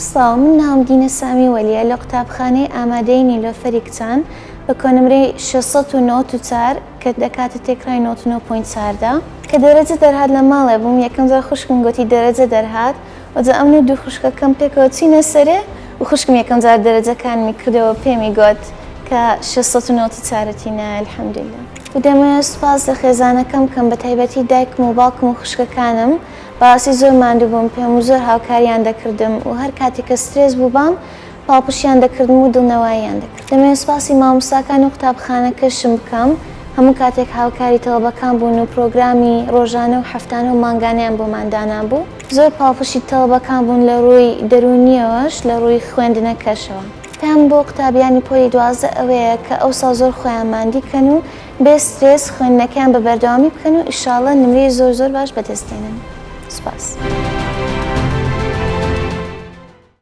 سڵاو، من ناوم دینە سامی وەلیە لە قوتابخانەی ئامادەیی نیلوفەری کچان بە کۆنمرەی 694 کە دەکاتە تێکڕای 99.4دا کە دەرەجە دەرهات لە ماڵێ بووم. یەکەم جار خوشکم گوتی دەرەجە دەرهات وجا ئەم دوو خوشکەکەم پێکەوە چینە سەرێ و خوشکم یەکەم جار دەرەجەکانمی کردەوە پێمی گوت کە 694 تینە الحەمدوللا. و دەمەوێت سوپاس لە خێزانەکەم بکەم بە تایبەتی دایکم و باوکم و خوشکەکانم. باسی زۆر ماندوو بووم پێم و زۆر هاوکاریان دەکردم و هەر کاتێک کە سترێس بوو بام پاڵپشیان دەکردم و دڵنەواییان دەکرد. دەمەوێت سوپاسی مامۆستاکان و قوتابخانەکەشم بکەم هەموو کاتێک هاوکاری تەڵەبەکان بوون و پرۆگرامی ڕۆژانە و هەفتانە و مانگانیان بۆماندانا بوو. زۆر پاڵپشی تەڵەبەکان بوون لە ڕووی دەرونیەوەش لە ڕووی خوێندنەکەشەوە. پێم بۆ قوتابیانی پۆلی 12 ئەوەیە کە ئەوسا زۆر خۆیان ماندی بکەن و بێ سترێس خوێندنەکەیان بە بەردەوامی بکەن و ئیشاڵڵا نمرەی زۆر باش بەدەستێنن. سپاس.